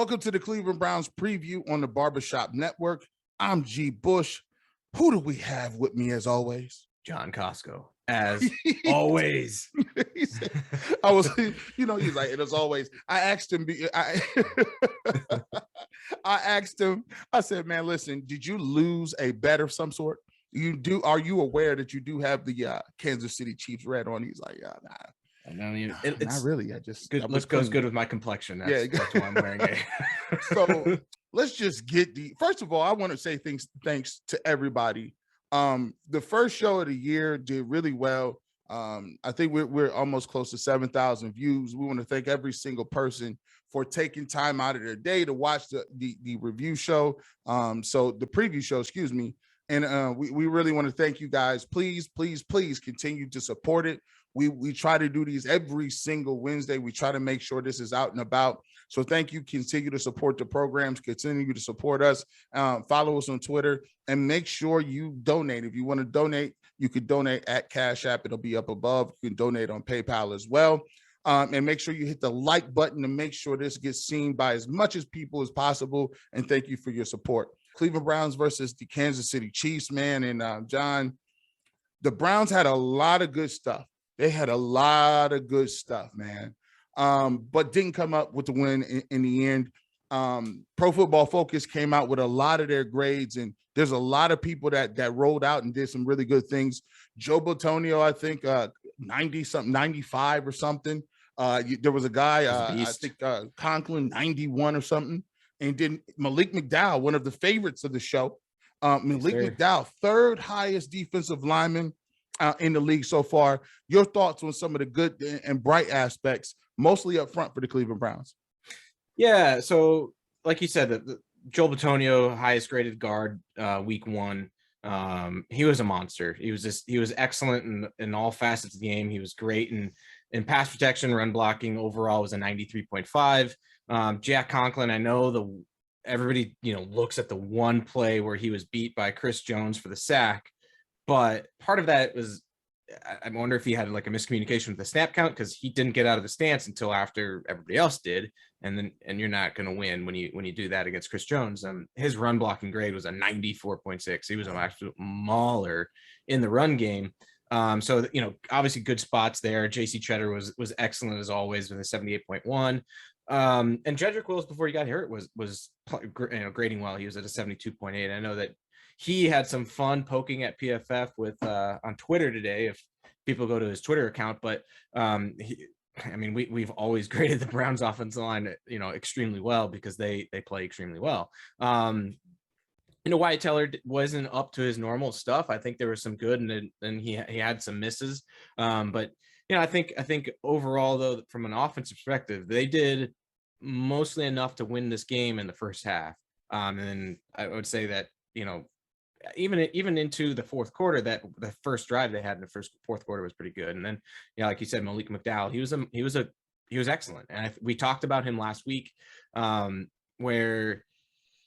Welcome to the Cleveland Browns preview on the Barbershop Network. I'm G. Bush. Who do we have with me as always? John Kosko, as always. I was, he's like, and as always, I asked him, I said, man, listen, did you lose a bet of some sort? Are you aware that you do have the Kansas City Chiefs red on? He's like, yeah, nah. It's not really. I just good. Goes good with my complexion. That's why I'm wearing it. So let's just get first of all, I want to say thanks to everybody. The first show of the year did really well. I think we're almost close to 7,000 views. We want to thank every single person for taking time out of their day to watch the review show. So the preview show, excuse me. And we really want to thank you guys. Please continue to support it. We try to do these every single Wednesday. We try to make sure this is out and about. So thank you. Continue to support the programs. Continue to support us. Follow us on Twitter and make sure you donate. If you want to donate, you can donate at Cash App. It'll be up above. You can donate on PayPal as well. And make sure you hit the like button to make sure this gets seen by as much as people as possible. And thank you for your support. Cleveland Browns versus the Kansas City Chiefs, man. And John, the Browns had a lot of good stuff. They had a lot of good stuff, man, but didn't come up with the win in the end. Pro Football Focus came out with a lot of their grades, and there's a lot of people that rolled out and did some really good things. Joe Bitonio, I think 90-something, 95 or something. There was a guy, I think Conklin, 91 or something. And then Malik McDowell, one of the favorites of the show. McDowell, third highest defensive lineman in the league so far. Your thoughts on some of the good and bright aspects, mostly up front for the Cleveland Browns? Yeah, so like you said, the Joel Bitonio, highest graded guard, week one. He was a monster. He was excellent in all facets of the game. He was great in pass protection, run blocking. Overall was a 93.5. Jack Conklin, I know everybody looks at the one play where he was beat by Chris Jones for the sack. But part of that was, I wonder if he had like a miscommunication with the snap count, because he didn't get out of the stance until after everybody else did. And you're not going to win when you do that against Chris Jones. His run blocking grade was a 94.6. He was an absolute mauler in the run game. So, obviously good spots there. JC Treader was excellent as always with a 78.1. And Jedrick Wills, before he got hurt, was grading well. He was at a 72.8. I know that he had some fun poking at PFF with on Twitter today, if people go to his Twitter account. But we've always graded the Browns offensive line, extremely well, because they play extremely well. Wyatt Teller wasn't up to his normal stuff. I think there was some good, and he had some misses. But I think overall, though, from an offensive perspective, they did mostly enough to win this game in the first half. And I would say that even into the fourth quarter, that the first drive they had in the fourth quarter was pretty good. And then, like you said, Malik McDowell, he was excellent. And we talked about him last week, where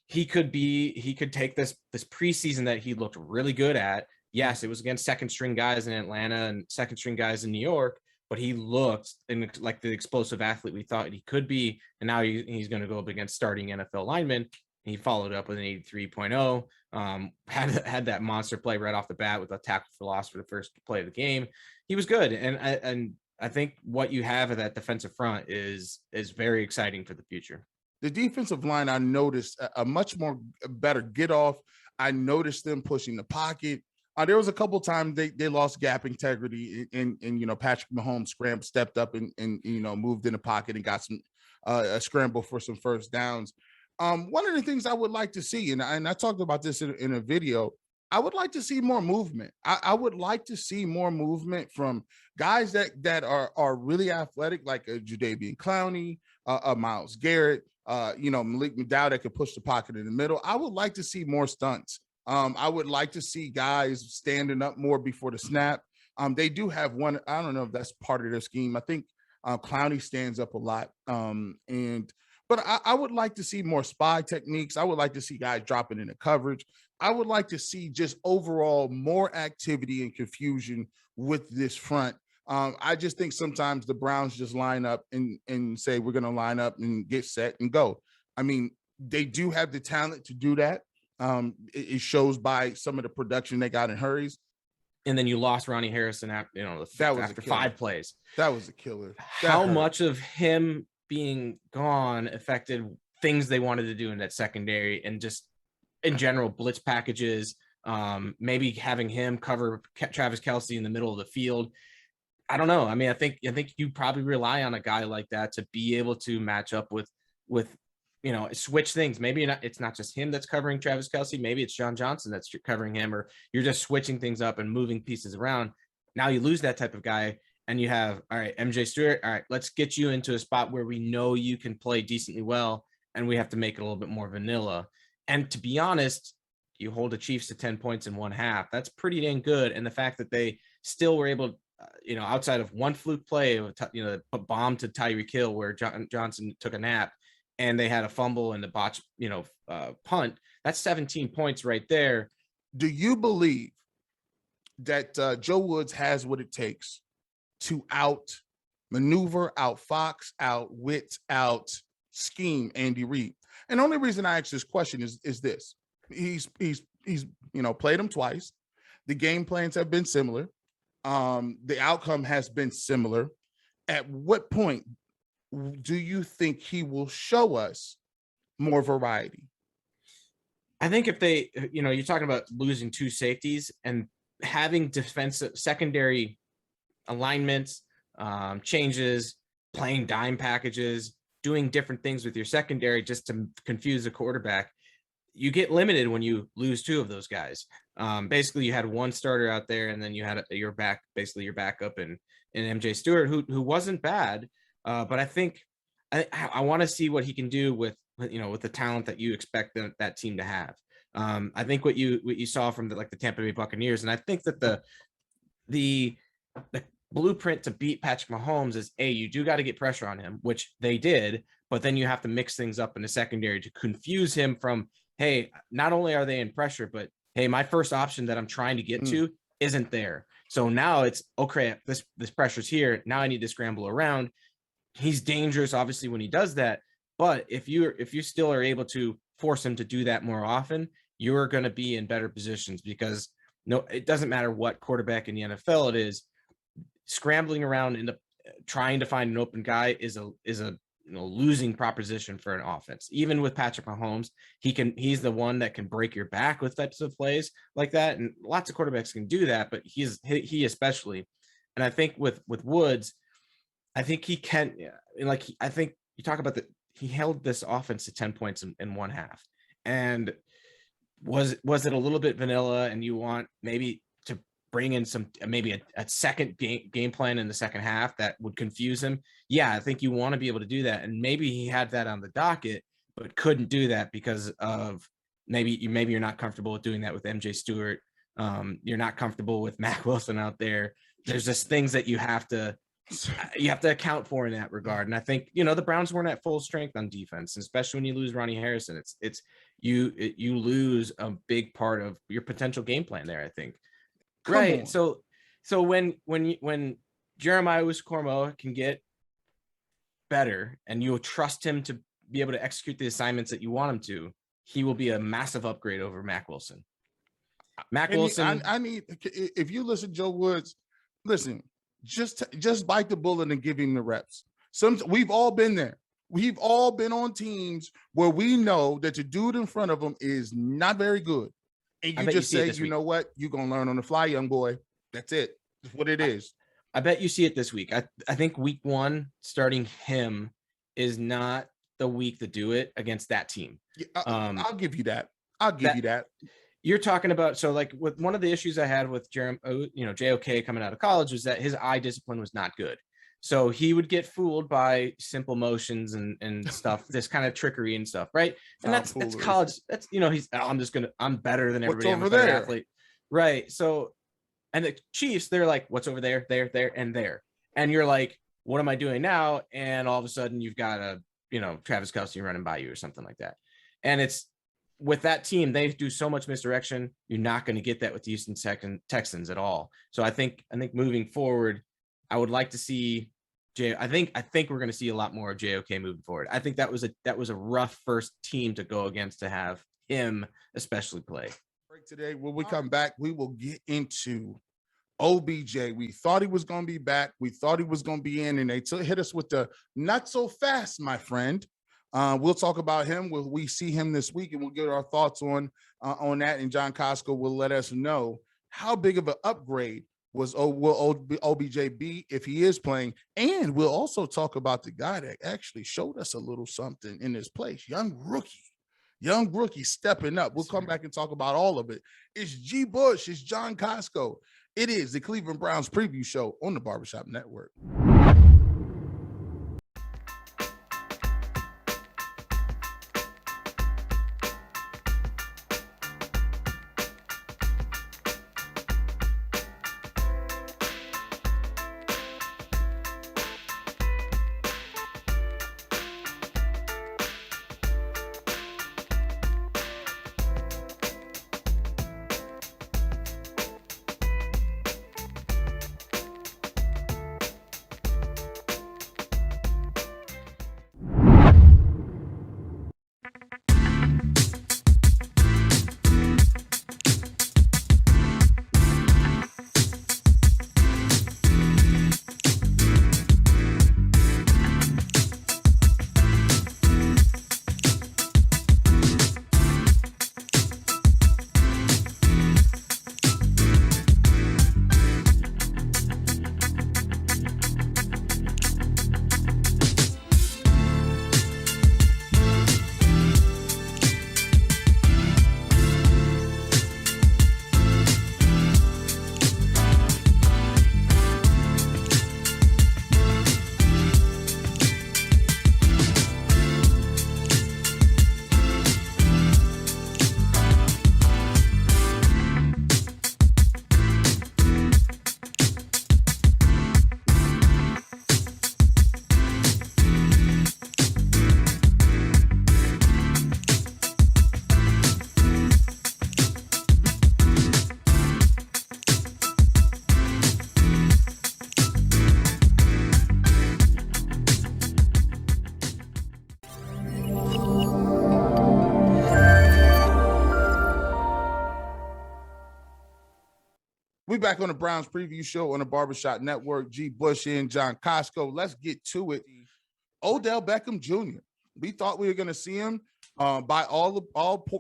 he could take this preseason that he looked really good at. Yes, it was against second string guys in Atlanta and second string guys in New York, but he looked like the explosive athlete we thought he could be. And now he's going to go up against starting NFL linemen. He followed up with an 83.0, had that monster play right off the bat with a tackle for loss for the first play of the game. He was good. And I think what you have at that defensive front is very exciting for the future. The defensive line, I noticed a much more better get off. I noticed them pushing the pocket. There was a couple times they lost gap integrity, and Patrick Mahomes stepped up and moved in the pocket and got some a scramble for some first downs. One of the things I would like to see, and I talked about this in a video, I would like to see more movement. I would like to see more movement from guys that are really athletic, like a Jadeveon Clowney, a Myles Garrett, Malik McDowell that could push the pocket in the middle. I would like to see more stunts. I would like to see guys standing up more before the snap. They do have one. I don't know if that's part of their scheme. I think Clowney stands up a lot. But I would like to see more spy techniques. I would like to see guys dropping into coverage. I would like to see just overall more activity and confusion with this front. I just think sometimes the Browns just line up and say, we're going to line up and get set and go. I mean, they do have the talent to do that. It shows by some of the production they got in hurries. And then you lost Ronnie Harrison after, after 5 plays. That was a killer. How much of him being gone affected things they wanted to do in that secondary and just in general blitz packages, maybe having him cover Travis Kelce in the middle of the field. I don't know. I mean, I think you probably rely on a guy like that to be able to match up with switch things. Maybe it's not just him that's covering Travis Kelce. Maybe it's John Johnson that's covering him, or you're just switching things up and moving pieces around. Now you lose that type of guy and you have, all right, MJ Stewart. All right, let's get you into a spot where we know you can play decently well. And we have to make it a little bit more vanilla. And to be honest, you hold the Chiefs to 10 points in 1/2. That's pretty dang good. And the fact that they still were able, outside of one fluke play, a bomb to Tyreek Hill where Johnson took a nap, and they had a fumble and a botch, punt. That's 17 points right there. Do you believe that Joe Woods has what it takes to out-maneuver, out-fox, out-wit, out-scheme Andy Reid? And the only reason I ask this question is this. He's played him twice. The game plans have been similar. The outcome has been similar. At what point do you think he will show us more variety? I think if they, you're talking about losing 2 safeties and having defensive secondary alignments, changes, playing dime packages, doing different things with your secondary just to confuse the quarterback, you get limited when you lose 2 of those guys. Basically, you had one starter out there, and then you had your backup in MJ Stewart, who wasn't bad. But I think I want to see what he can do with the talent that you expect that team to have. I think what you saw from the Tampa Bay Buccaneers, and I think that the blueprint to beat Patrick Mahomes is you do got to get pressure on him, which they did, but then you have to mix things up in the secondary to confuse him from, hey, not only are they in pressure, but hey, my first option that I'm trying to get to isn't there. So now it's, okay, this pressure's here. Now I need to scramble around. He's dangerous, obviously, when he does that. But if you still are able to force him to do that more often, you're going to be in better positions, because it doesn't matter what quarterback in the NFL it is, scrambling around in trying to find an open guy is a losing proposition for an offense. Even with Patrick Mahomes, he's the one that can break your back with types of plays like that, and lots of quarterbacks can do that, but he especially. And I think with Woods, I think he can, I think you talk about he held this offense to 10 points in 1/2, and was it a little bit vanilla, and you want maybe to bring in maybe a second game plan in the second half that would confuse him? Yeah, I think you want to be able to do that. And maybe he had that on the docket, but couldn't do that because of maybe you're not comfortable with doing that with MJ Stewart. You're not comfortable with Mack Wilson out there. There's just things that you have to account for in that regard. And I think, the Browns weren't at full strength on defense, especially when you lose Ronnie Harrison. You lose a big part of your potential game plan there, I think. Right. So when Jeremiah Owusu-Koramoah can get better and you trust him to be able to execute the assignments that you want him to, he will be a massive upgrade over Mack Wilson. Wilson. I need, if you listen to Joe Woods, listen, just bite the bullet and give him the reps. We've all been there. We've all been on teams where we know that the dude in front of them is not very good. And you just say, you know what? You're going to learn on the fly, young boy. That's it. That's what it is. I bet you see it this week. I think week 1, starting him is not the week to do it against that team. Yeah, I'll give you that. I'll give you that. You're talking about, so with one of the issues I had with JOK coming out of college was that his eye discipline was not good. So he would get fooled by simple motions and stuff, this kind of trickery and stuff, right? And that's college. That's I'm better than everybody. I'm a better athlete, right? So, and the Chiefs, they're like, what's over there, there, and there, and you're like, what am I doing now? And all of a sudden, you've got Travis Kelce running by you or something like that. And it's with that team, they do so much misdirection. You're not going to get that with the Houston Texans at all. So I think moving forward, I would like to see I think we're going to see a lot more of JOK moving forward. I think that was a rough first team to go against to have him especially play. Break today. When we come back, we will get into OBJ. We thought he was going to be back. We thought he was going to be in, and they hit us with the not so fast, my friend. We'll talk about him. Will we see him this week, and we'll get our thoughts on that. And John Kosko will let us know how big of an upgrade will OBJ be if he is playing. And we'll also talk about the guy that actually showed us a little something in this place, young rookie stepping up. We'll come back and talk about all of it. It's G. Bush. It's John Kosko. It is the Cleveland Browns preview show on the Barbershop Network. We back on the Browns preview show on the Barbershop Network. G. Bush and John Kosko. Let's get to it. Odell Beckham Jr. We thought we were going to see him. By all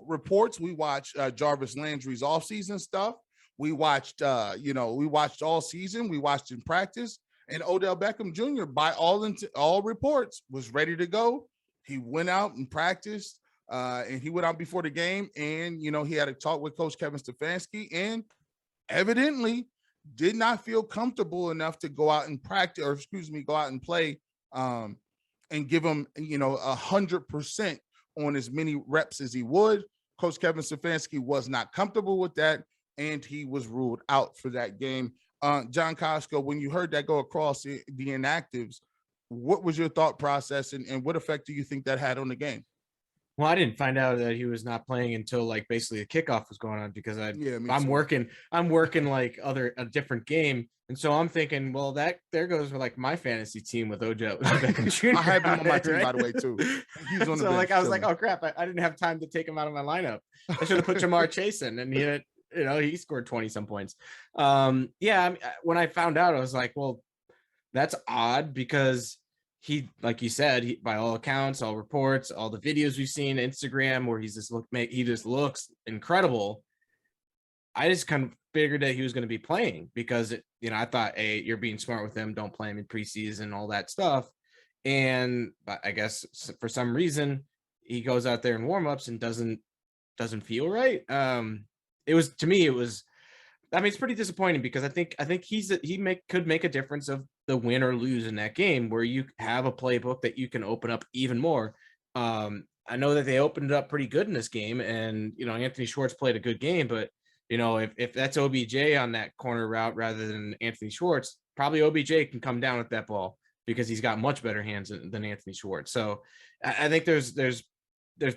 reports, we watched Jarvis Landry's offseason stuff. We watched, we watched all season. We watched in practice. And Odell Beckham Jr., by all reports, was ready to go. He went out and practiced, and he went out before the game. And, he had a talk with Coach Kevin Stefanski, and evidently did not feel comfortable enough to go out and practice, go out and play and give him, 100% on as many reps as he would. Coach Kevin Stefanski was not comfortable with that, and he was ruled out for that game. John Kosko, when you heard that go across the inactives, what was your thought process, and what effect do you think that had on the game? Well, I didn't find out that he was not playing until basically the kickoff was going on because I'm working like a different game. And so I'm thinking, well, there goes for my fantasy team with Odell Beckham Jr. I have him on my team, by the way, too. He's on the bench, I was like, oh crap, I didn't have time to take him out of my lineup. I should have put Jamar Chase in, and he scored 20 some points. When I found out, I was like, well, that's odd because he, like you said, by all accounts, all reports, all the videos we've seen, Instagram, where he just looks incredible. I just kind of figured that he was going to be playing because I thought, hey, you're being smart with him. Don't play him in preseason, all that stuff. And I guess for some reason he goes out there in warmups and doesn't feel right. It's pretty disappointing because I think he could make a difference of the win or lose in that game where you have a playbook that you can open up even more. I know that they opened it up pretty good in this game, and Anthony Schwartz played a good game, but if that's OBJ on that corner route rather than Anthony Schwartz, probably OBJ can come down with that ball because he's got much better hands than Anthony Schwartz. So I think there's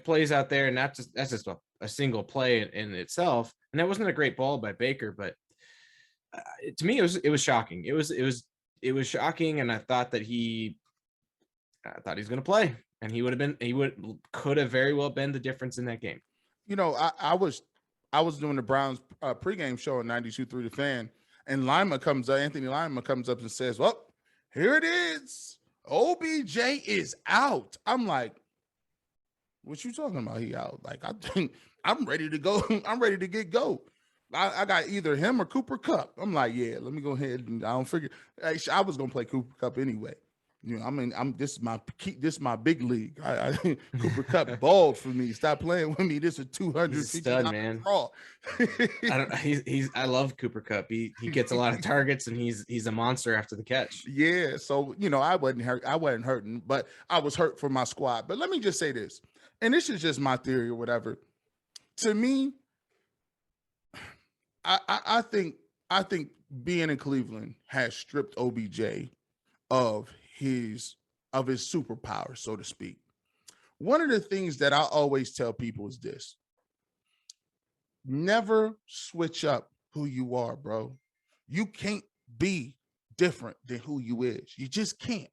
plays out there, and that's just a single play in itself. And that wasn't a great ball by Baker, but to me it was shocking. It was it was shocking, and I thought he's going to play, and could have very well been the difference in that game. You know, I was doing the Browns pregame show on 92.3 The Fan, and Anthony Lima comes up and says, "Well, here it is. OBJ is out." I'm like, "What you talking about? He out?" Like, I think I'm ready to go. I'm ready to get go. I got either him or Cooper Kupp. I'm like, yeah, let me go ahead and I don't figure. I was gonna play Cooper Kupp anyway. You know, I mean, this is my big league. Cooper Kupp balled for me. Stop playing with me. This is 250 stud, man. I love Cooper Kupp. He gets a lot of targets, and he's a monster after the catch. Yeah, so you know, I wasn't hurting, but I was hurt for my squad. But let me just say this, and this is just my theory or whatever. To me, I think being in Cleveland has stripped OBJ of his superpower, so to speak. One of the things that I always tell people is this: never switch up who you are, bro. You can't be different than who you is. You just can't.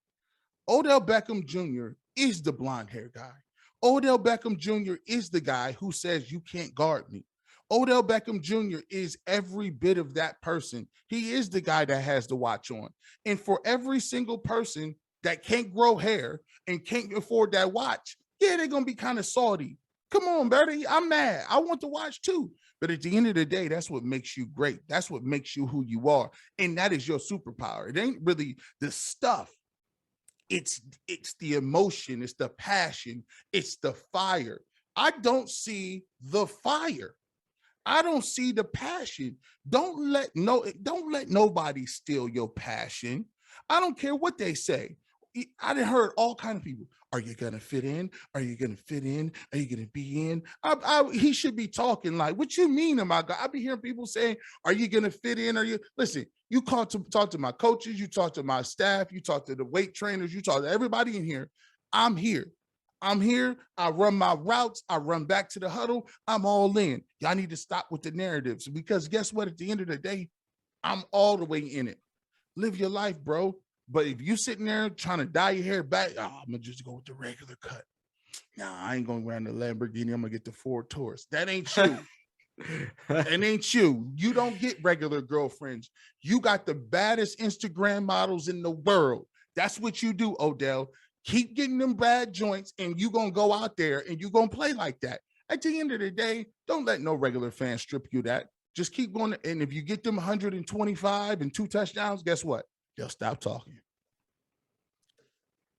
Odell Beckham Jr. is the blonde hair guy. Odell Beckham Jr. is the guy who says you can't guard me. Odell Beckham Jr. is every bit of that person. He is the guy that has the watch on. And for every single person that can't grow hair and can't afford that watch, yeah, they're going to be kind of salty. Come on, Bertie, I'm mad. I want to watch too. But at the end of the day, that's what makes you great. That's what makes you who you are. And that is your superpower. It ain't really the stuff. It's the emotion. It's the passion. It's the fire. I don't see the fire. I don't see the passion. Don't let nobody steal your passion. I don't care what they say. I done heard all kind of people. Are you gonna fit in? Are you gonna fit in? Are you gonna be in? He should be talking like, what you mean, am I? I be hearing people saying, are you gonna fit in? Are you? Listen, you talk to my coaches, you talk to my staff, you talk to the weight trainers, you talk to everybody in here. I'm here. I run my routes. I run back to the huddle. I'm all in. Y'all need to stop with the narratives, because guess what? At the end of the day, I'm all the way in it. Live your life, bro. But if you sitting there trying to dye your hair back, I'm going to just go with the regular cut. Nah, I ain't going around the Lamborghini. I'm going to get the Ford Taurus. That ain't you. That ain't you. You don't get regular girlfriends. You got the baddest Instagram models in the world. That's what you do, Odell. Keep getting them bad joints, and you're going to go out there and you're going to play like that. At the end of the day, don't let no regular fan strip you that. Just keep going. And if you get them 125 and 2 touchdowns, guess what? They'll stop talking.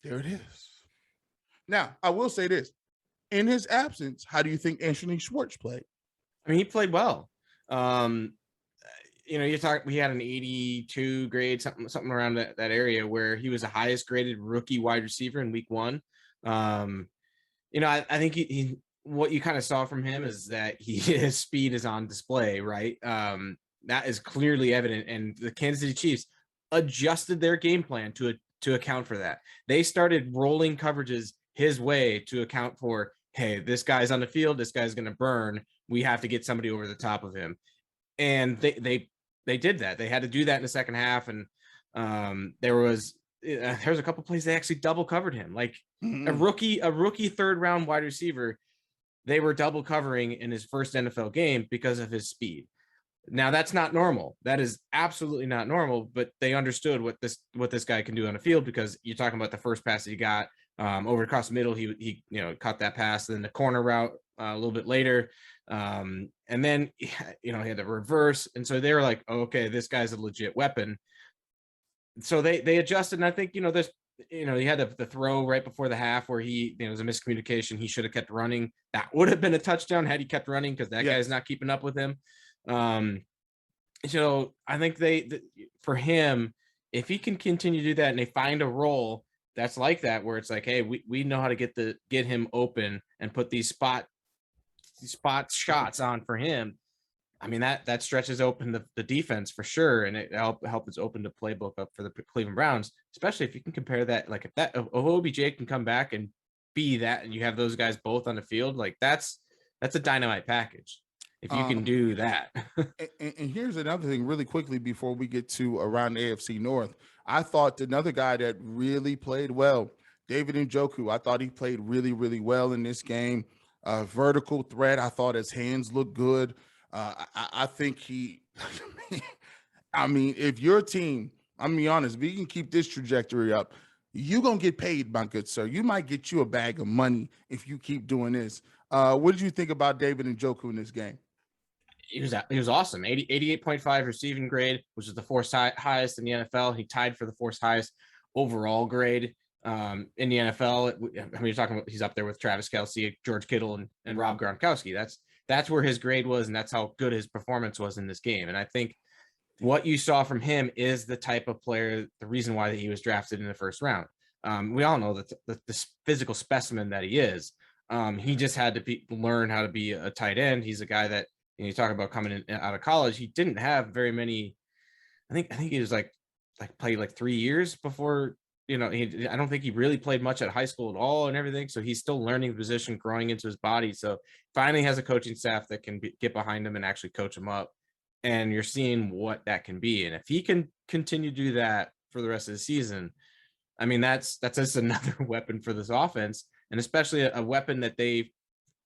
There it is. Now, I will say this. In his absence, how do you think Anthony Schwartz played? I mean, he played well. You know, we had an 82 grade, something around that area, where he was the highest graded rookie wide receiver in week 1. You know, I think he what you kind of saw from him is that his speed is on display, right? That is clearly evident. And the Kansas City Chiefs adjusted their game plan to account for that. They started rolling coverages his way to account for, hey, this guy's on the field, this guy's going to burn. We have to get somebody over the top of him. And they did that. They had to do that in the second half. And there's a couple plays they actually double covered him. Like a rookie third round wide receiver, they were double covering in his first NFL game because of his speed. Now that's not normal. That is absolutely not normal, but they understood what this guy can do on the field, because you're talking about the first pass that he got over across the middle. He caught that pass, then the corner route a little bit later. And then, he had the reverse. And so they were like, oh, okay, this guy's a legit weapon. So they adjusted. And I think, this, he had the throw right before the half where it was a miscommunication. He should have kept running. That would have been a touchdown had he kept running, because that guy's not keeping up with him. So I think for him, if he can continue to do that and they find a role that's like that, where it's like, hey, we know how to get him open and put these spot shots on for him. I mean, that stretches open the defense for sure. And it helps open the playbook up for the Cleveland Browns, especially if you can compare that, like if OBJ can come back and be that, and you have those guys both on the field, like that's a dynamite package. if you can do that. And here's another thing really quickly before we get to around the AFC North. I thought another guy that really played well, David Njoku, I thought he played really, really well in this game. Vertical threat. I thought his hands looked good. I think he, I mean, if your team, I'm gonna be honest, if you can keep this trajectory up, you're gonna get paid, my good sir. You might get you a bag of money if you keep doing this. What did you think about David Njoku in this game? He was awesome. 88.5 receiving grade, which is the fourth highest in the NFL. He tied for the fourth highest overall grade in the NFL. I mean, you're talking about, he's up there with Travis Kelce, George Kittle, and Rob Gronkowski. That's where his grade was, and that's how good his performance was in this game. And I think what you saw from him is the type of player, the reason why he was drafted in the first round. We all know that the physical specimen that he is. He just had to learn how to be a tight end. He's a guy that, you talk about coming in out of college. He didn't have very many. I think he was like played like 3 years before. I don't think he really played much at high school at all and everything. So he's still learning the position, growing into his body. So finally has a coaching staff that can get behind him and actually coach him up. And you're seeing what that can be. And if he can continue to do that for the rest of the season, I mean, that's just another weapon for this offense, and especially a weapon that they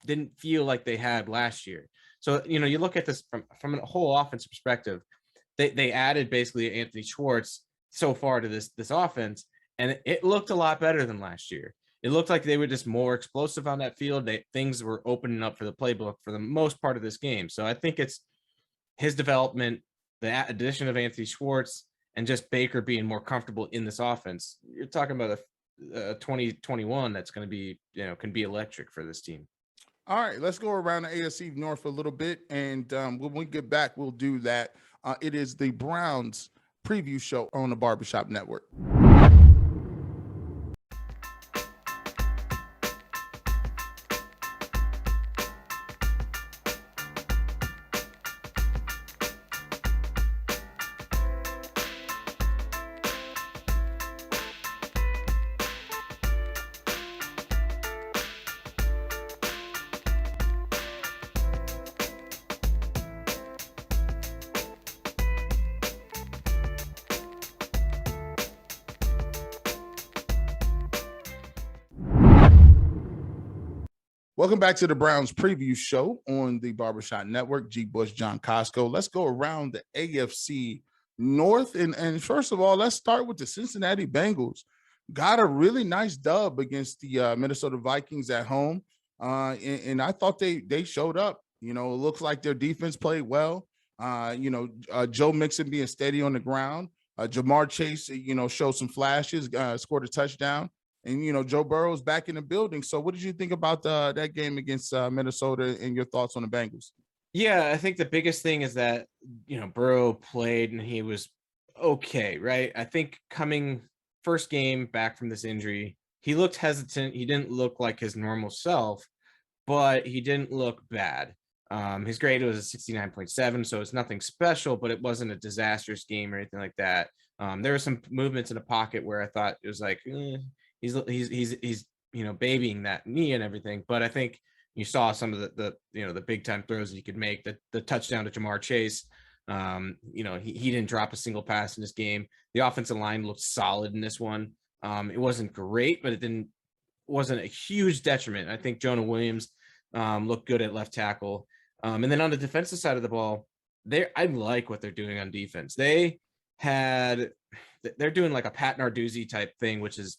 didn't feel like they had last year. So, you look at this from a whole offensive perspective, they added basically Anthony Schwartz so far to this offense, and it looked a lot better than last year. It looked like they were just more explosive on that field. Things were opening up for the playbook for the most part of this game. So I think it's his development, the addition of Anthony Schwartz, and just Baker being more comfortable in this offense. You're talking about a 2021 that's going to be, can be electric for this team. All right, let's go around the AFC North a little bit, and when we get back, we'll do that. It is the Browns preview show on the Barbershop Network. Welcome back to the Browns preview show on the Barbershop Network. G. Bush, John Kosko. Let's go around the AFC North. And first of all, let's start with the Cincinnati Bengals. Got a really nice dub against the Minnesota Vikings at home. And I thought they showed up. It looks like their defense played well. Joe Mixon being steady on the ground. Jamar Chase, showed some flashes, scored a touchdown. And, Joe Burrow's back in the building. So what did you think about that game against Minnesota and your thoughts on the Bengals? Yeah, I think the biggest thing is that, Burrow played and he was okay, right? I think coming first game back from this injury, he looked hesitant. He didn't look like his normal self, but he didn't look bad. His grade was a 69.7, so it's nothing special, but it wasn't a disastrous game or anything like that. There were some movements in the pocket where I thought it was like, he's babying that knee and everything, but I think you saw some of the big time throws that he could make. The touchdown to Jamar Chase, he didn't drop a single pass in this game. The offensive line looked solid in this one. It wasn't great, but it wasn't a huge detriment. I think Jonah Williams looked good at left tackle, and then on the defensive side of the ball, I like what they're doing on defense. They're doing like a Pat Narduzzi type thing, which is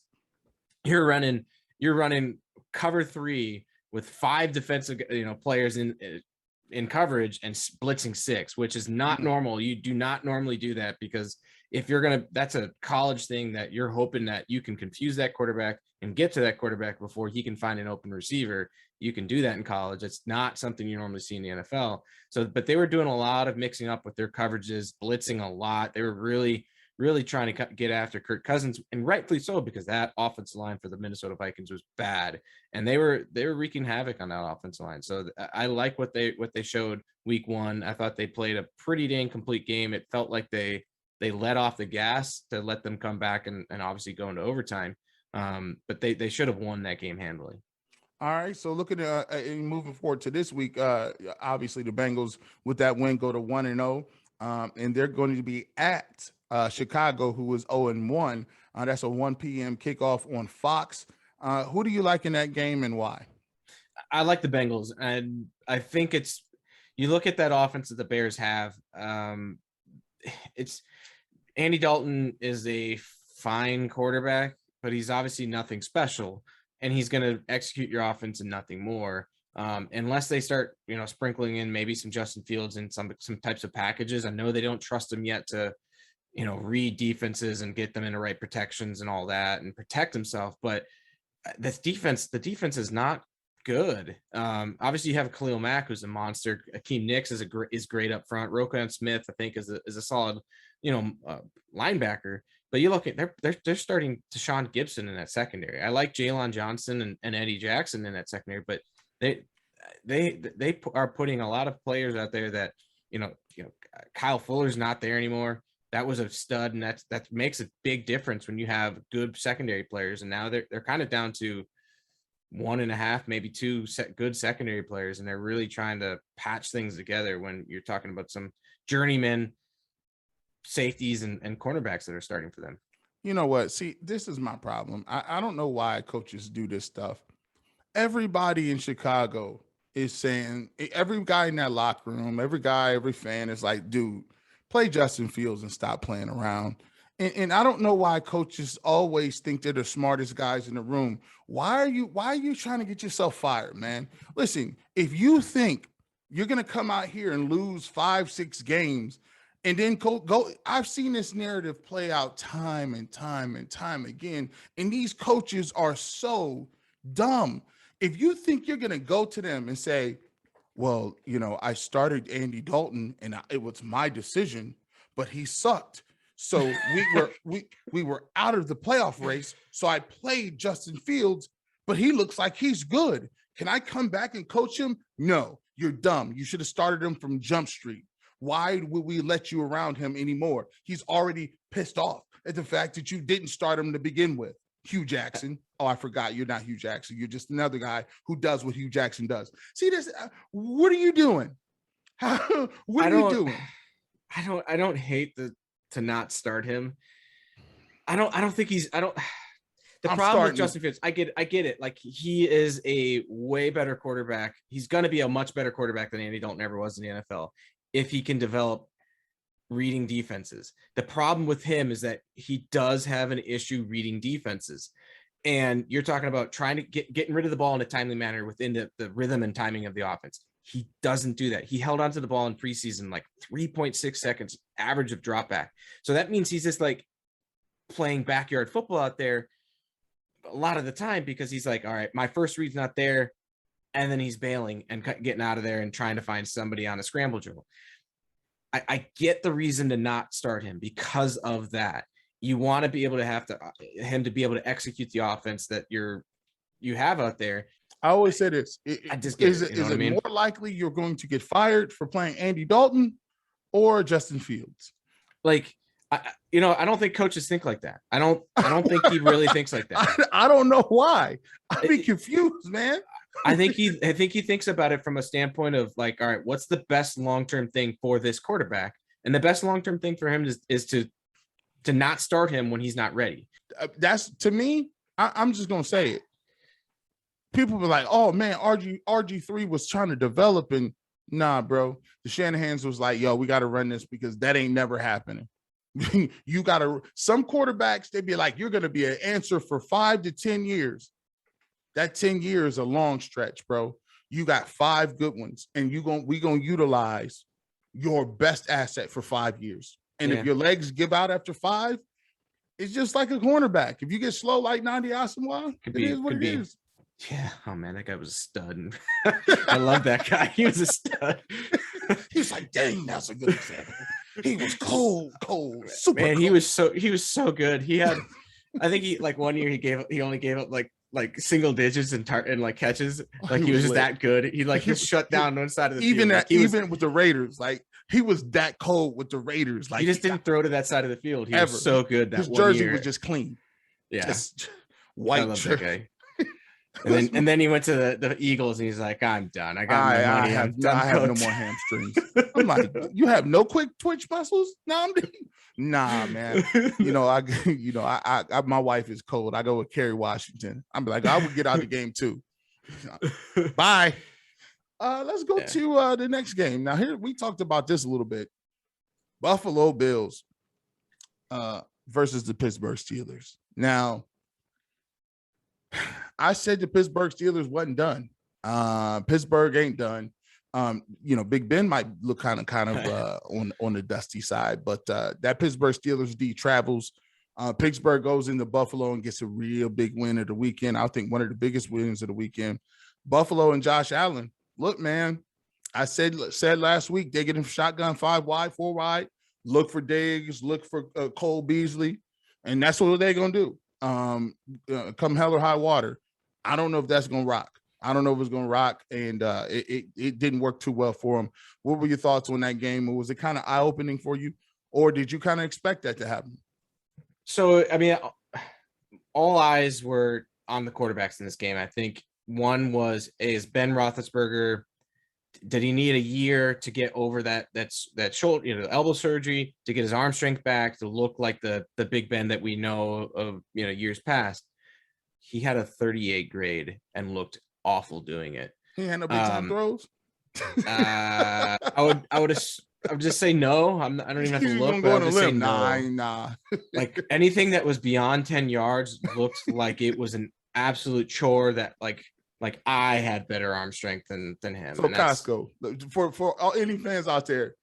you're running cover 3 with 5 defensive players in coverage and blitzing 6, which is not normal. You do not normally do that, because if you're that's a college thing that you're hoping that you can confuse that quarterback and get to that quarterback before he can find an open receiver. You can do that in college. It's not something you normally see in the NFL. So, but they were doing a lot of mixing up with their coverages, blitzing a lot. They were really trying to get after Kirk Cousins, and rightfully so, because that offensive line for the Minnesota Vikings was bad, and they were wreaking havoc on that offensive line. So I like what they showed week 1. I thought they played a pretty dang complete game. It felt like they let off the gas to let them come back and obviously go into overtime. But they should have won that game handily. All right. So looking at moving forward to this week, obviously the Bengals with that win go to 1-0, and they're going to be at Chicago, who is 0-1. That's a 1 p.m. kickoff on Fox. Who do you like in that game and why? I like the Bengals, and I think you look at that offense that the Bears have. It's Andy Dalton is a fine quarterback, but he's obviously nothing special, and he's going to execute your offense and nothing more. Unless they start, sprinkling in maybe some Justin Fields and some types of packages. I know they don't trust him yet to, read defenses and get them in the right protections and all that and protect himself. But the defense is not good. Obviously you have Khalil Mack, who's a monster. Akeem Nicks is great up front. Roquan Smith, I think, is a solid, linebacker. But you look at they're starting Deshaun Gibson in that secondary. I like Jalen Johnson and Eddie Jackson in that secondary, but they are putting a lot of players out there that Kyle Fuller's not there anymore. That was a stud, and that makes a big difference when you have good secondary players. And now they're kind of down to 1.5, maybe 2 good secondary players, and they're really trying to patch things together when you're talking about some journeyman safeties and cornerbacks that are starting for them. You know what? See, this is my problem. I don't know why coaches do this stuff. Everybody in Chicago is saying, every guy in that locker room, every fan is like, dude, play Justin Fields and stop playing around. And I don't know why coaches always think they're the smartest guys in the room. Why are you trying to get yourself fired, man? Listen, if you think you're going to come out here and lose 5-6 games and then go, I've seen this narrative play out time and time and time again. And these coaches are so dumb. If you think you're going to go to them and say, well, I started Andy Dalton and it was my decision, but he sucked. So we were out of the playoff race. So I played Justin Fields, but he looks like he's good. Can I come back and coach him? No, you're dumb. You should have started him from Jump Street. Why would we let you around him anymore? He's already pissed off at the fact that you didn't start him to begin with. Hugh Jackson. Oh, I forgot. You're not Hugh Jackson. You're just another guy who does what Hugh Jackson does. See this? What are you doing? What are you doing? I don't hate to not start him. I don't think he's. The problem with Justin Fields, I get it. Like, he is a way better quarterback. He's going to be a much better quarterback than Andy Dalton ever was in the NFL if he can develop reading defenses. The problem with him is that he does have an issue reading defenses. And you're talking about trying to getting rid of the ball in a timely manner within the rhythm and timing of the offense. He doesn't do that. He held onto the ball in preseason like 3.6 seconds average of drop back. So that means he's just like playing backyard football out there a lot of the time, because he's like, all right, my first read's not there. And then he's bailing and getting out of there and trying to find somebody on a scramble drill. I get the reason to not start him because of that. You want to be able to him to be able to execute the offense that you have out there. I always say this. Is it more likely you're going to get fired for playing Andy Dalton or Justin Fields? Like, I don't think coaches think like that. I don't think he really thinks like that. I don't know why. I'd be confused, man. I think he thinks about it from a standpoint of like, all right, what's the best long-term thing for this quarterback? And the best long-term thing for him is to not start him when he's not ready. That's, to me, I'm just going to say it. People were like, oh man, RG3 was trying to develop, and nah, bro. The Shanahans was like, yo, we got to run this because that ain't never happening. You got to, some quarterbacks, they'd be like, you're going to be an answer for 5 to 10 years. That 10 years is a long stretch, bro. You got 5 good ones, and we gonna utilize your best asset for 5 years. And if your legs give out after 5, it's just like a cornerback. If you get slow like Nandi Asamoah, it is what it is. Yeah. Oh man, that guy was a stud. I love that guy. He was a stud. He's like, dang, that's a good example. He was cold, super. Man, cold. he was so good. He had, I think one year he only gave up like single digits and like catches. Like he was just that good. He just shut down one side of the field. Even with the Raiders, like he was that cold with the Raiders. Like he just didn't throw to that side of the field. He was so good. That his jersey was just clean. Yeah, just white. I love that guy. And then he went to the Eagles and he's like, I'm done. I got my money. I'm done. I have no more hamstrings. I'm like, you have no quick twitch muscles? Nah, man. My wife is cold. I go with Kerry Washington. I'm like, I would get out the game too. Bye. Let's go to the next game. Now, here we talked about this a little bit. Buffalo Bills versus the Pittsburgh Steelers. Now, I said the Pittsburgh Steelers wasn't done. Pittsburgh ain't done. Big Ben might look kind of on the dusty side, but that Pittsburgh Steelers D travels. Pittsburgh goes into Buffalo and gets a real big win of the weekend. I think one of the biggest wins of the weekend. Buffalo and Josh Allen. Look, man, I said last week they get him shotgun 5 wide, 4 wide. Look for Diggs, look for Cole Beasley, and that's what they're gonna do. Come hell or high water. I don't know if that's gonna rock. I don't know if it's gonna rock, and it didn't work too well for him. What were your thoughts on that game? Was it kind of eye-opening for you, or did you kind of expect that to happen? So, I mean, all eyes were on the quarterbacks in this game. I think one was, is Ben Roethlisberger, did he need a year to get over that shoulder, elbow surgery, to get his arm strength back, to look like the Big Ben that we know of, years past? He had a 38 grade and looked awful doing it. He had no big time throws. I would just say no. I don't even have to look. But I would just say no. Nah. Like anything that was beyond 10 yards looked like it was an absolute chore. That like I had better arm strength than him. So Kosko, for all, any fans out there,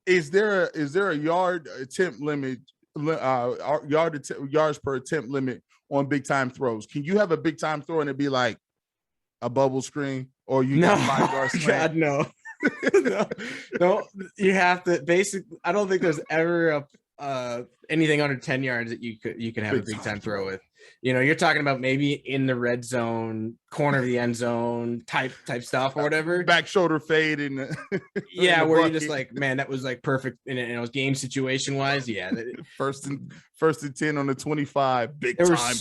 is there a yard attempt limit, yards per attempt limit on big time throws? Can you have a big time throw and it be like a bubble screen, or you got 5 yards slant? God, no. No, you have to basically. I don't think there's ever anything under 10 yards that you could have a big time throw with. You're talking about maybe in the red zone, corner of the end zone type stuff or whatever. Back shoulder fade and yeah, where you're just like, man, that was like perfect in game situation wise. Yeah, first and 10 on the 25, big time.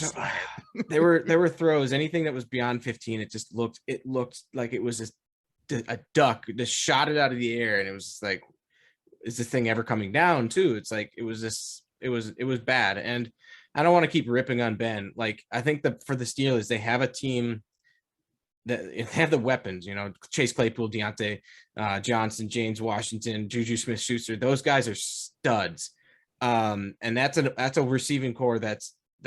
There were throws. Anything that was beyond 15, it looked like it was just a duck just shot it out of the air, and it was just like, is this thing ever coming down too? It's like it was bad. And I don't want to keep ripping on Ben. Like, I think for the Steelers, they have a team that they have the weapons, Chase Claypool, Deontay Johnson, James Washington, Juju Smith-Schuster. Those guys are studs. And that's a receiving core that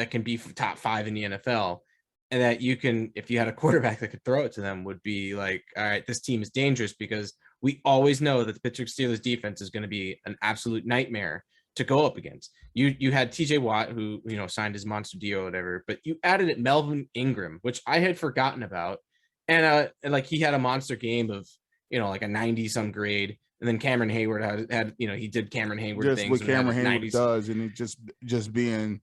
can be top 5 in the NFL. And that you can, if you had a quarterback that could throw it to them, would be like, all right, this team is dangerous, because we always know that the Pittsburgh Steelers defense is going to be an absolute nightmare to go up against. You had TJ Watt, who signed his monster deal or whatever, but you added it Melvin Ingram, which I had forgotten about, and like he had a monster game of like a 90-some grade, and then Cameron Hayward had he did Cameron Hayward just things. What Cameron Hayward does, and it just being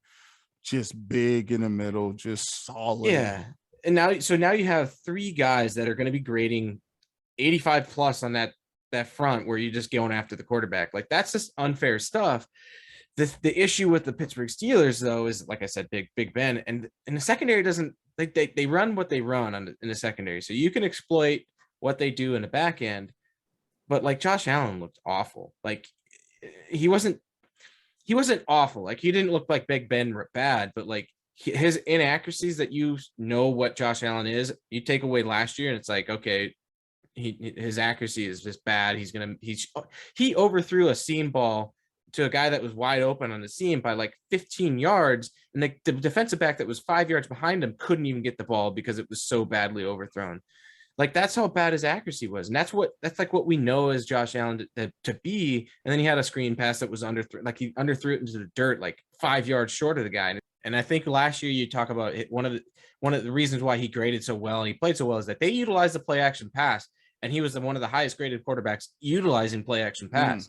just big in the middle, just solid. Yeah, and now you have 3 guys that are going to be grading 85 plus on that front, where you're just going after the quarterback. Like, that's just unfair stuff. The issue with the Pittsburgh Steelers, though, is, like I said, Big Ben, and the secondary doesn't, like, they run what they run in the secondary, so you can exploit what they do in the back end. But like, Josh Allen looked awful. Like, he wasn't awful. Like, he didn't look like Big Ben bad, but like his inaccuracies that what Josh Allen is, you take away last year, and it's like, okay, his accuracy is just bad. He overthrew a seam ball to a guy that was wide open on the seam by like 15 yards, and the defensive back that was 5 yards behind him couldn't even get the ball because it was so badly overthrown. Like, that's how bad his accuracy was, and that's like what we know as Josh Allen to be. And then he had a screen pass that was he underthrew it into the dirt, like 5 yards short of the guy. And I think last year you talk about it, one of the reasons why he graded so well and he played so well is that they utilized the play action pass, and he was one of the highest graded quarterbacks utilizing play action pass.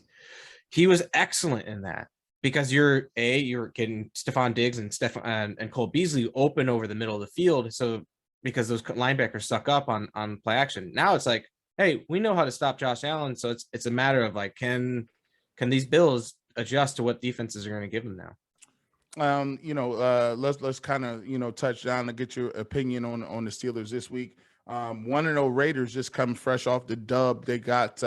He was excellent in that, because you're getting Stephon Diggs and Cole Beasley open over the middle of the field. So because those linebackers suck up on play action. Now it's like, hey, we know how to stop Josh Allen. So it's a matter of like, can these Bills adjust to what defenses are going to give them now? let's kind of touch down and get your opinion on the Steelers this week. 1-0 Raiders just come fresh off the dub. They got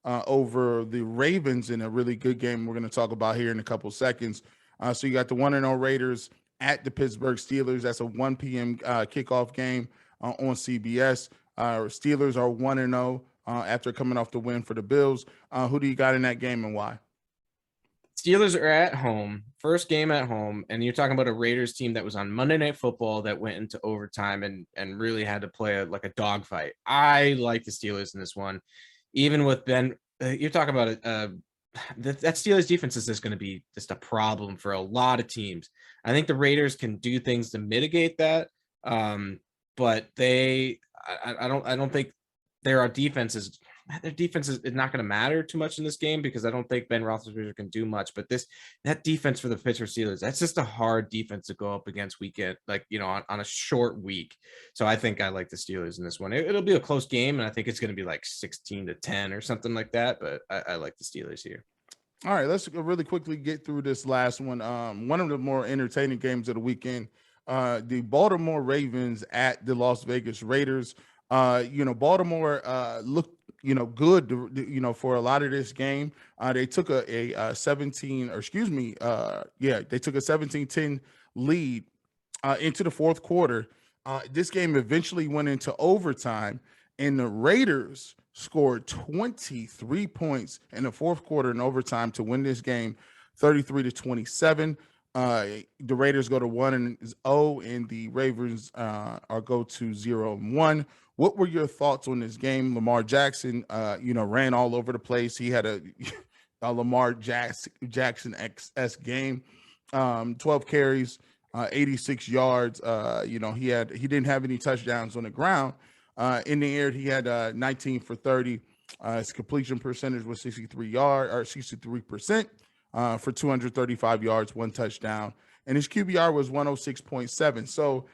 over the Ravens in a really good game we're going to talk about here in a couple seconds. So you got the 1-0 Raiders at the Pittsburgh Steelers. That's a 1 p.m. Kickoff game on CBS. Steelers are 1-0 after coming off the win for the Bills. Who do you got in that game and why? Steelers are at home, first game at home, and you're talking about a Raiders team that was on Monday Night Football that went into overtime and really had to play like a dogfight. I like the Steelers in this one, even with Ben. You're talking about that Steelers defense is just going to be just a problem for a lot of teams. I think the Raiders can do things to mitigate that, but I don't think their defense is not going to matter too much in this game because I don't think Ben Roethlisberger can do much. But that defense for the Pittsburgh Steelers, that's just a hard defense to go up against weekend, on a short week. So I think I like the Steelers in this one. It'll be a close game, and I think it's going to be like 16-10 or something like that. But I like the Steelers here. All right, let's really quickly get through this last one. One of the more entertaining games of the weekend, the Baltimore Ravens at the Las Vegas Raiders. Baltimore looked good for a lot of this game. They took a 17-10 lead into the fourth quarter. This game eventually went into overtime, and the Raiders scored 23 points in the fourth quarter in overtime to win this game 33-27. The Raiders go to 1-0 and the Ravens go to 0-1. What were your thoughts on this game? Lamar Jackson, ran all over the place. He had a Lamar Jackson-esque game. 12 carries, 86 yards. He didn't have any touchdowns on the ground. In the air, he had 19 for 30. His completion percentage was 63% for 235 yards, 1 touchdown, and his QBR was 106.7. So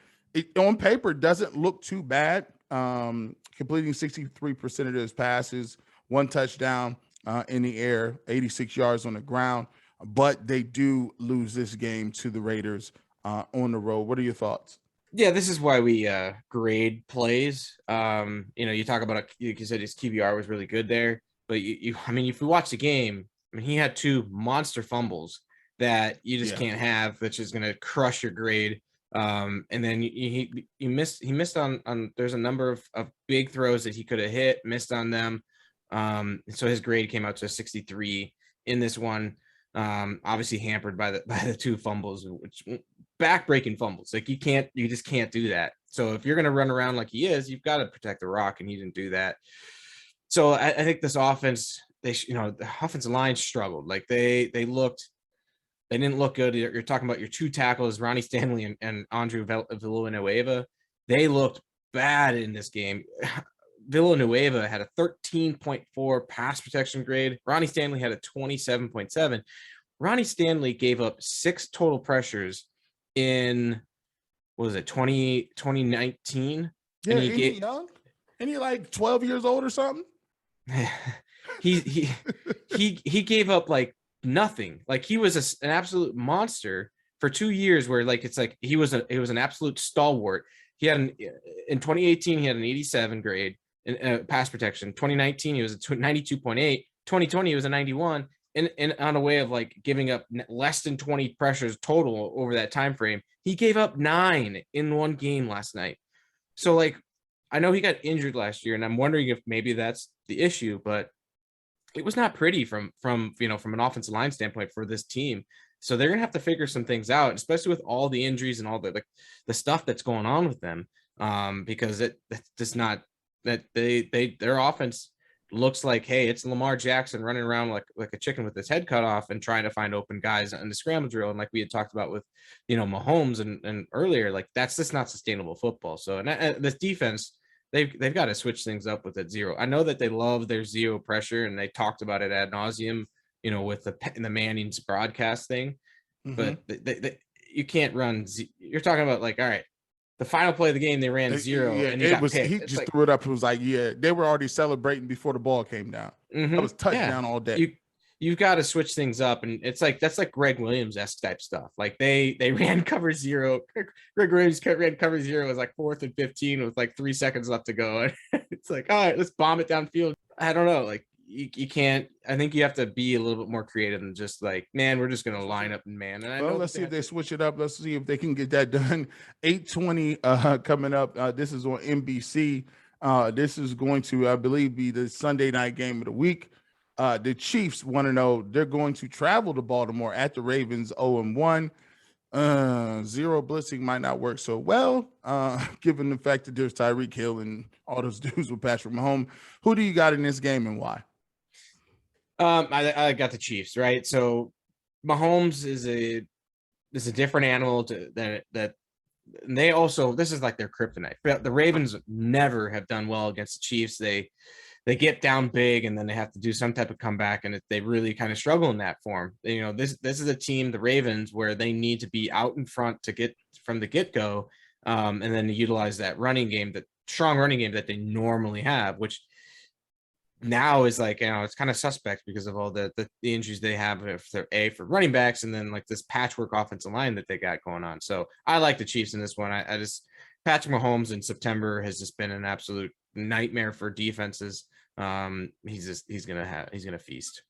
on paper doesn't look too bad. Completing 63% of his passes, 1 touchdown in the air, 86 yards on the ground. But they do lose this game to the Raiders on the road. What are your thoughts? Yeah, this is why we grade plays. You talk about, like you said, his QBR was really good there. But if we watch the game, he had 2 monster fumbles that you just can't have, which is going to crush your grade. And then he missed on there's a number of big throws that he could have missed on them. So his grade came out to a 63 in this one. Obviously hampered by the 2 fumbles, which back-breaking fumbles. Like you just can't do that. So if you're going to run around like he is, you've got to protect the rock, and he didn't do that. So I think this offense, the offensive line struggled. Like they didn't look good. You're talking about your 2 tackles, Ronnie Stanley and Andrew Villanueva. They looked bad in this game. Villanueva had a 13.4 pass protection grade. Ronnie Stanley had a 27.7. Ronnie Stanley gave up 6 total pressures in, 2019? Yeah, and he young? And he like 12 years old or something? he gave up like nothing. Like he was an absolute monster for 2 years, where like it's like he was an absolute stalwart. He had in 2018 he had an 87 grade in pass protection. 2019 he was a 92.8. 2020 he was a 91, and on a way of like giving up less than 20 pressures total over that time frame. He gave up 9 in one game last night. So like I know he got injured last year, and I'm wondering if maybe that's the issue, but it was not pretty from an offensive line standpoint for this team. So they're gonna have to figure some things out, especially with all the injuries and all the stuff that's going on with them. Because it's just not that their offense looks like, hey, it's Lamar Jackson running around like a chicken with his head cut off and trying to find open guys in the scramble drill. And like we had talked about with Mahomes and earlier, like that's just not sustainable football. So and this defense, they've got to switch things up with that zero. I know that they love their zero pressure, and they talked about it ad nauseum, with the Manning's broadcast thing. But you can't run. You're talking about like, all right, the final play of the game, they ran 0. Yeah, and he just threw it up. It was like, they were already celebrating before the ball came down. That was touchdown all day. you've got to switch things up. And it's like, that's like Greg Williams-esque type stuff. Like they ran cover zero. Greg Williams ran cover zero. It was like 4th and 15 with like 3 seconds left to go. And it's like, all right, let's bomb it downfield. I don't know. Like you can't, I think you have to be a little bit more creative than just like, man, we're just going to line up in man. And I know let's see if they switch it up. Let's see if they can get that done. 8:20 coming up. This is on NBC. This is going to, I believe, be the Sunday night game of the week. The Chiefs want to know they're going to travel to Baltimore at the Ravens 0-1. Zero blitzing might not work so well, given the fact that there's Tyreek Hill and all those dudes with Patrick Mahomes. Who do you got in this game and why? I got the Chiefs, right? So Mahomes is a different animal that they also, this is like their kryptonite. The Ravens never have done well against the Chiefs. They get down big and then they have to do some type of comeback, and they really kind of struggle in that form. You know, this is a team, the Ravens, where they need to be out in front to get from the get-go, and then utilize that running game, that strong running game that they normally have, which now is like, you know, it's kind of suspect because of all the injuries they have, if they're for running backs, and then like this patchwork offensive line that they got going on. So I like the Chiefs in this one. I just, Patrick Mahomes in September has just been an absolute nightmare for defenses. He's gonna feast.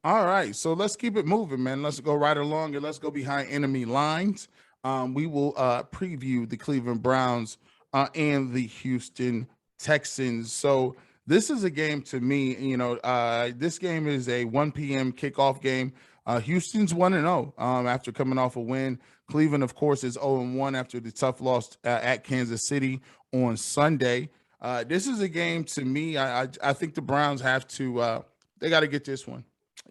All right, so let's keep it moving, man. Let's go right along and let's go behind enemy lines. We will preview the Cleveland Browns and the Houston Texans. So this is a game to me, you know, this game is a 1 p.m. kickoff game. Houston's 1-0 after coming off a win. Cleveland, of course, is 0-1 after the tough loss at Kansas City on Sunday. This is a game to me. I think the Browns have to. They got to get this one.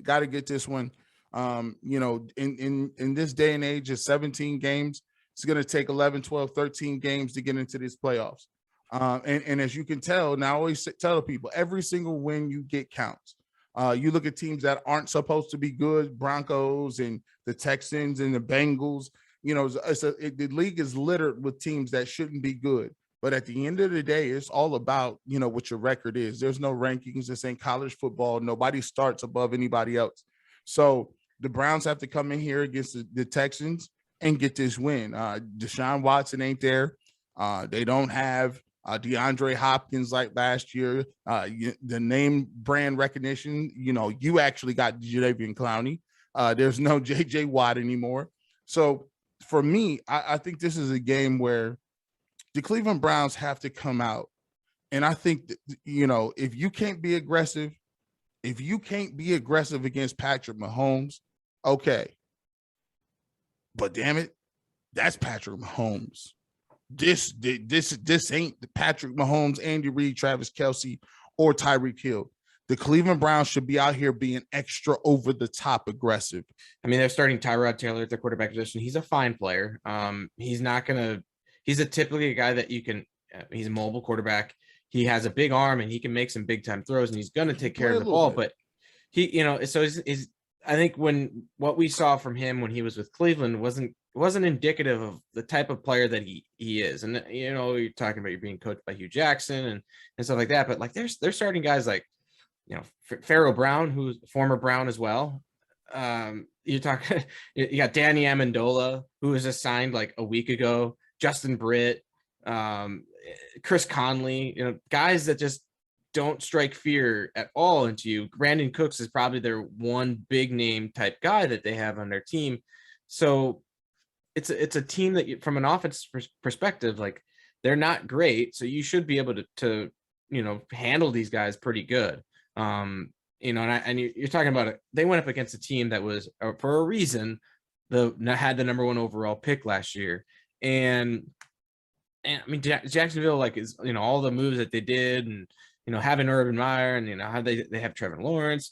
Got to get this one. You know, in this day and age of 17 games, it's going to take 11, 12, 13 games to get into this playoffs. And as you can tell, now I always tell people, every single win you get counts. You look at teams that aren't supposed to be good, Broncos and the Texans and the Bengals. You know, the league is littered with teams that shouldn't be good. But at the end of the day, it's all about, you know, what your record is. There's no rankings. This ain't college football. Nobody starts above anybody else. So the Browns have to come in here against the Texans and get this win. Deshaun Watson ain't there. They don't have DeAndre Hopkins like last year. The name brand recognition, you know, you actually got Jadeveon Clowney. There's no J.J. Watt anymore. So for me, I think this is a game where the Cleveland Browns have to come out. And I think that, you know, if you can't be aggressive against Patrick Mahomes, okay. But damn it, that's Patrick Mahomes. This ain't the Patrick Mahomes, Andy Reid, Travis Kelce, or Tyreek Hill. The Cleveland Browns should be out here being extra over the top aggressive. I mean, they're starting Tyrod Taylor at the quarterback position. He's a fine player. He's typically a guy that you can, he's a mobile quarterback. He has a big arm and he can make some big time throws, and he's going to take care of the ball. But he, you know, so I think what we saw from him when he was with Cleveland wasn't indicative of the type of player that he is. And, you know, you're talking about you're being coached by Hugh Jackson and stuff like that. But like they're starting guys like, you know, Pharaoh Brown, who's former Brown as well. You got Danny Amendola, who was assigned like a week ago, Justin Britt, Chris Conley, you know, guys that just don't strike fear at all into you. Brandin Cooks is probably their one big name type guy that they have on their team. So it's a team that from an offense perspective, like they're not great. So you should be able to you know, handle these guys pretty good. You know, and you're talking about it. They went up against a team that was, for a reason, had the number 1 overall pick last year. And I mean, Jacksonville, like, is, you know, all the moves that they did, and, you know, having Urban Meyer, and, you know, how they have Trevor Lawrence,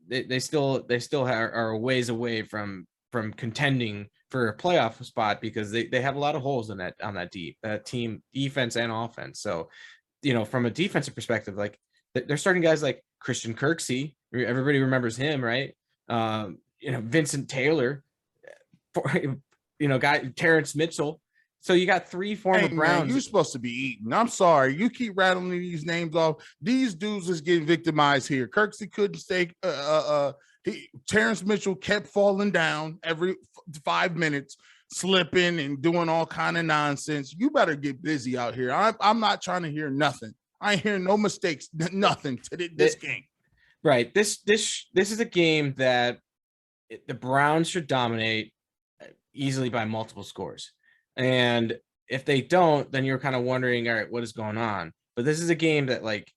they still are a ways away from contending for a playoff spot, because they have a lot of holes on that team, defense and offense. So, you know, from a defensive perspective, like they're starting guys like Christian Kirksey. Everybody remembers him, right? You know, Vincent Taylor, you know, Terrence Mitchell. So you got 3 former Hey, Browns. man, you're supposed to be eating. I'm sorry. You keep rattling these names off. These dudes is getting victimized here. Kirksey couldn't stay. Terrence Mitchell kept falling down every 5 minutes, slipping and doing all kind of nonsense. You better get busy out here. I'm not trying to hear nothing. I ain't hearing no mistakes, nothing to this game. Right. This is a game that the Browns should dominate easily by multiple scores. And if they don't, then you're kind of wondering, all right, what is going on? But this is a game that, like,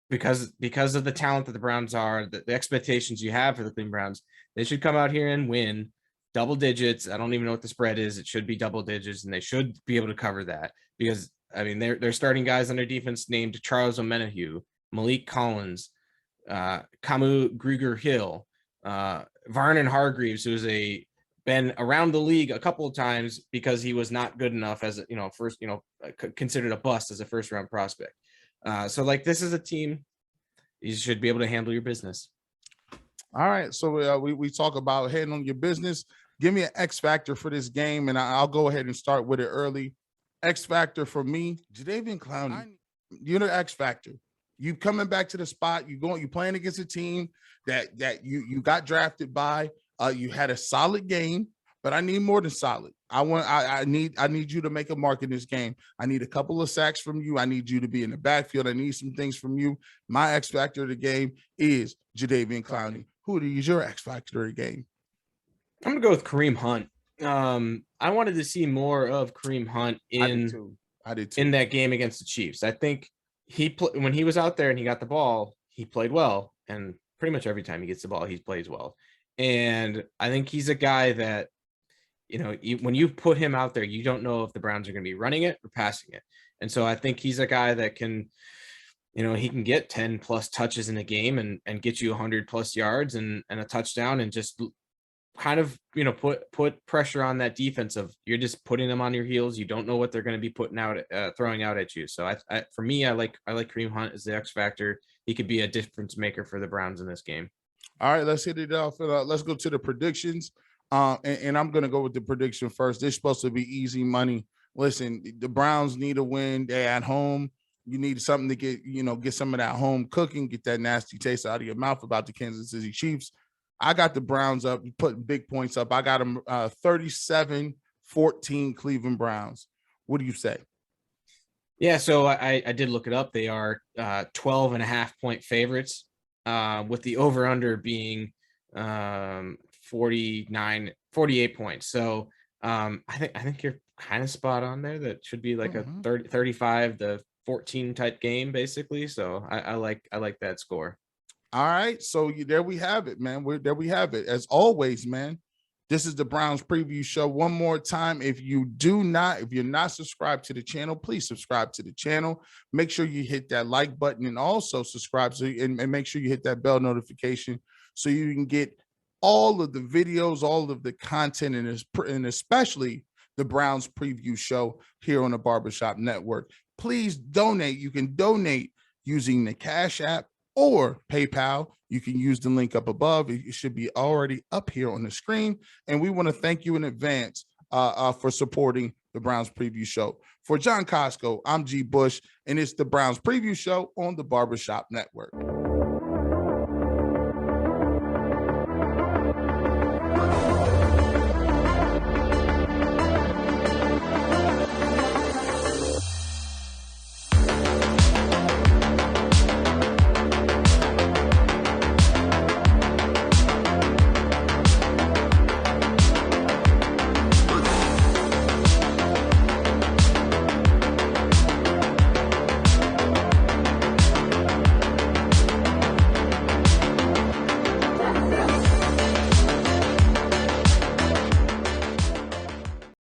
because of the talent that the Browns are, the expectations you have for the Cleveland Browns, they should come out here and win double digits. I don't even know what the spread is. It should be double digits, and they should be able to cover that because, I mean, they're starting guys on their defense named Charles Omenihu, Malik Collins, Kamu Grugier-Hill, Vernon Hargreaves, who's been around the league a couple of times because he was not good enough as considered a bust as a first round prospect. So like, this is a team you should be able to handle your business. All right. So we talk about handling your business. Give me an X factor for this game, and I'll go ahead and start with it early. X factor for me, Jadeveon Clowney. You're the X factor. You coming back to the spot. You playing against a team that you got drafted by. You had a solid game, but I need more than solid. I need you to make a mark in this game. I need a couple of sacks from you. I need you to be in the backfield. I need some things from you. My X factor of the game is Jadeveon Clowney. Who is your X factor of the game? I'm gonna go with Kareem Hunt. I wanted to see more of Kareem Hunt I did too. In that game against the Chiefs. I think when he was out there and he got the ball, he played well, and pretty much every time he gets the ball, he plays well. And I think he's a guy that, when you put him out there, you don't know if the Browns are going to be running it or passing it. And so I think he's a guy that can, he can get 10 plus touches in a game and get you 100 plus yards and a touchdown, and just kind of, put pressure on that defense of, you're just putting them on your heels. You don't know what they're going to be throwing out at you. So for me, I like Kareem Hunt as the X factor. He could be a difference maker for the Browns in this game. All right, let's hit it off. Let's go to the predictions. And I'm going to go with the prediction first. This is supposed to be easy money. Listen, the Browns need a win. They're at home. You need something to get some of that home cooking, get that nasty taste out of your mouth about the Kansas City Chiefs. I got the Browns up, putting big points up. I got them 37-14 Cleveland Browns. What do you say? Yeah, so I did look it up. They are 12.5-point favorites. With the over-under being 48 points. So I think you're kind of spot on there. That should be like a 35-14 type game, basically. So I like that score. All right. So there we have it, man. There we have it. As always, man, this is the Browns Preview Show. One more time, if you're not subscribed to the channel, please subscribe to the channel. Make sure you hit that like button and also subscribe. And make sure you hit that bell notification so you can get all of the videos, all of the content, and especially the Browns Preview Show here on the Barbershop Network. Please donate. You can donate using the Cash App or PayPal. You can use the link up above. It should be already up here on the screen. And we want to thank you in advance for supporting the Browns Preview Show. For John Kosko, I'm G. Bush, and it's the Browns Preview Show on the Barbershop Network.